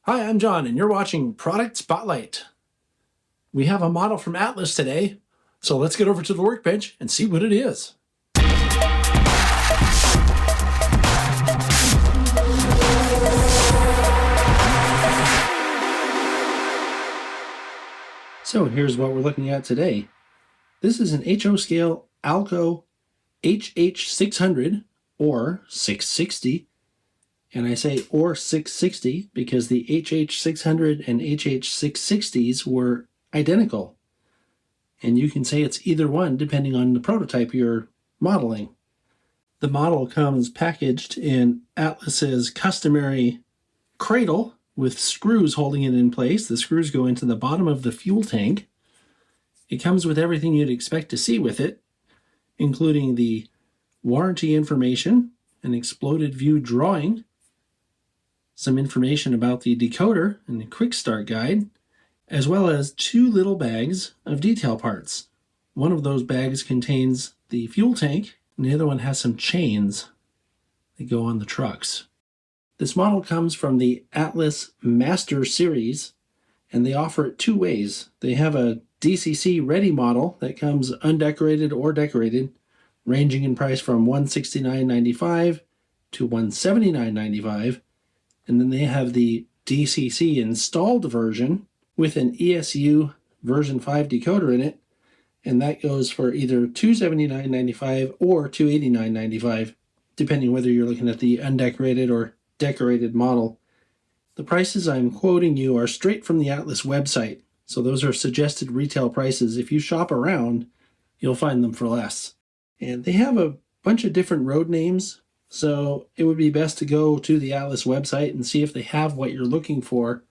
Hi, I'm John, and you're watching Product Spotlight. We have a model from Atlas today, so let's get over to the workbench and see what it is. So here's what we're looking at today. This is an HO scale ALCO HH600 or 660. And I say or 660 because the HH600 and HH660s were identical. And you can say it's either one depending on the prototype you're modeling. The model comes packaged in Atlas's customary cradle with screws holding it in place. The screws go into the bottom of the fuel tank. It comes with everything you'd expect to see with it, including the warranty information, an exploded view drawing, some information about the decoder and the quick start guide, as well as two little bags of detail parts. One of those bags contains the fuel tank, and the other one has some chains that go on the trucks. This model comes from the Atlas Master Series, and they offer it two ways. They have a DCC ready model that comes undecorated or decorated, ranging in price from $169.95 to $179.95. And then they have the DCC installed version with an ESU version 5 decoder in it, and that goes for either $279.95 or $289.95, depending whether you're looking at the undecorated or decorated model. The prices I'm quoting you are straight from the Atlas website, so those are suggested retail prices. If you shop around, you'll find them for less. And they have a bunch of different road names, so it would be best to go to the Atlas website and see if they have what you're looking for.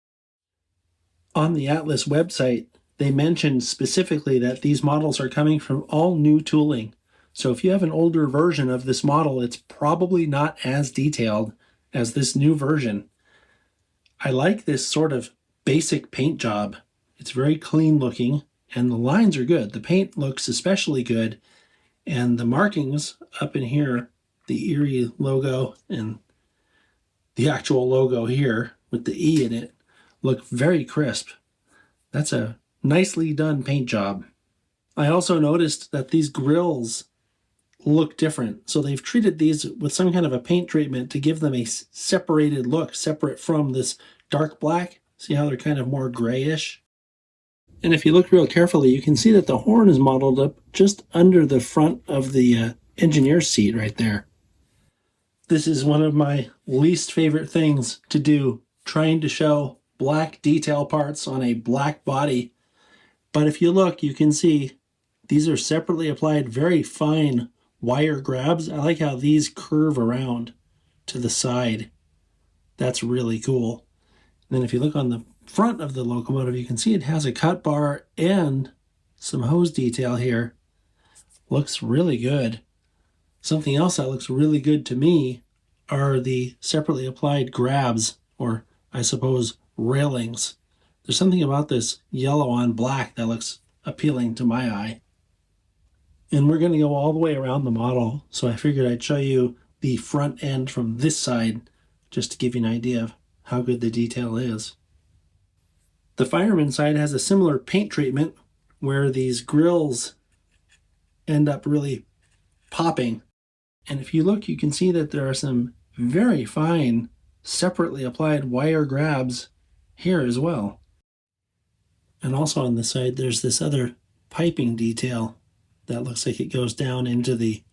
On the Atlas website, they mentioned specifically that these models are coming from all new tooling. So if you have an older version of this model, it's probably not as detailed as this new version. I like this sort of basic paint job. It's very clean looking, and the lines are good. The paint looks especially good, and the markings up in here, the Erie logo and the actual logo here with the E in it, look very crisp. That's a nicely done paint job. I also noticed that these grills look different. So they've treated these with some kind of a paint treatment to give them a separated look, separate from this dark black. See how they're kind of more grayish? And if you look real carefully, you can see that the horn is modeled up just under the front of the engineer's seat right there. This is one of my least favorite things to do, trying to show black detail parts on a black body. But if you look, you can see these are separately applied very fine wire grabs. I like how these curve around to the side. That's really cool. And then if you look on the front of the locomotive, you can see it has a cut bar and some hose detail here. Looks really good. Something else that looks really good to me are the separately applied grabs, or I suppose railings. There's something about this yellow on black that looks appealing to my eye. And we're going to go all the way around the model, so I figured I'd show you the front end from this side just to give you an idea of how good the detail is. The fireman side has a similar paint treatment where these grills end up really popping. And if you look, you can see that there are some very fine, separately applied wire grabs here as well. And also on the side, there's this other piping detail that looks like it goes down into the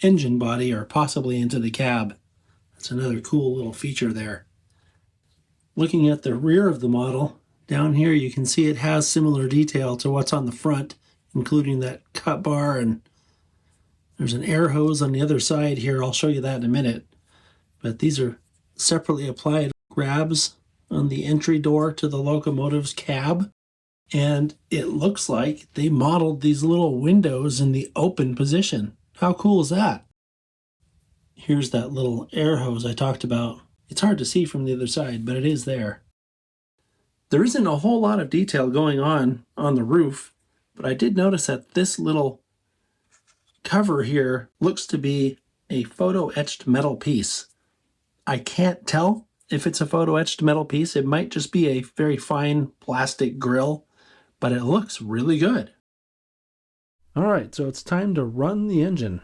engine body or possibly into the cab. That's another cool little feature there. Looking at the rear of the model, down here you can see it has similar detail to what's on the front, including that cut bar, and there's an air hose on the other side here. I'll show you that in a minute. But these are separately applied grabs on the entry door to the locomotive's cab. And it looks like they modeled these little windows in the open position. How cool is that? Here's that little air hose I talked about. It's hard to see from the other side, but it is there. There isn't a whole lot of detail going on the roof, but I did notice that this little cover here looks to be a photo etched metal piece. I can't tell if it's a photo etched metal piece, it might just be a very fine plastic grill, but it looks really good. All right, so it's time to run the engine.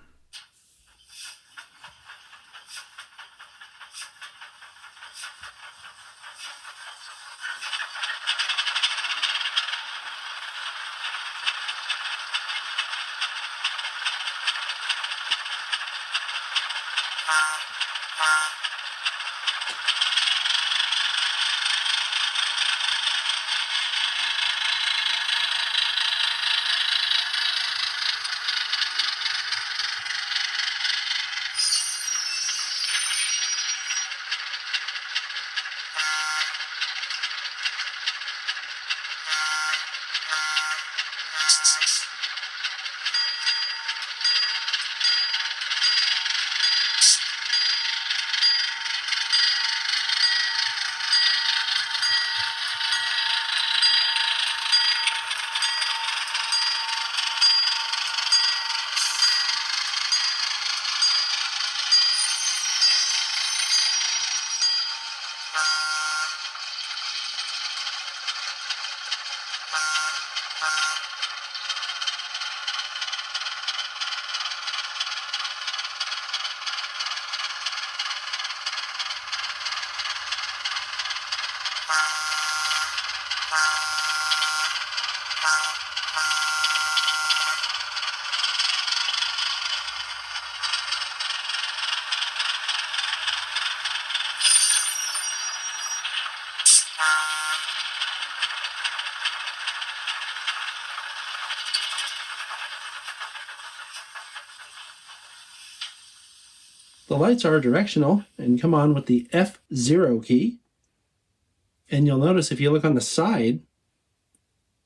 The lights are directional and come on with the F0 key. And you'll notice if you look on the side,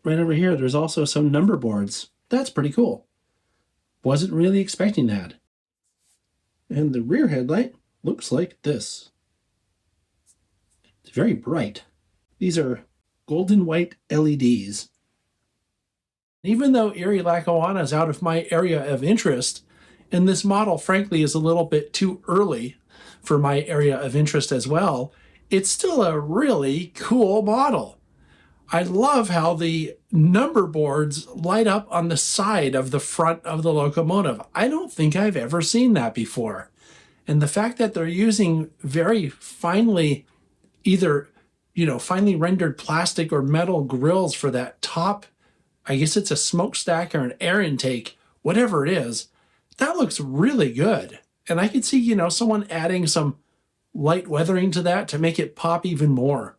right over here, there's also some number boards. That's pretty cool. Wasn't really expecting that. And the rear headlight looks like this. It's very bright. These are golden white LEDs. Even though Erie Lackawanna is out of my area of interest, and this model, frankly, is a little bit too early for my area of interest as well, it's still a really cool model. I love how the number boards light up on the side of the front of the locomotive. I don't think I've ever seen that before. And the fact that they're using very finely, either, finely rendered plastic or metal grills for that top, I guess it's a smokestack or an air intake, whatever it is, that looks really good. And I could see, someone adding some light weathering to that to make it pop even more.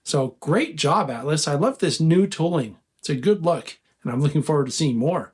So great job, Atlas. I love this new tooling. It's a good look, and I'm looking forward to seeing more.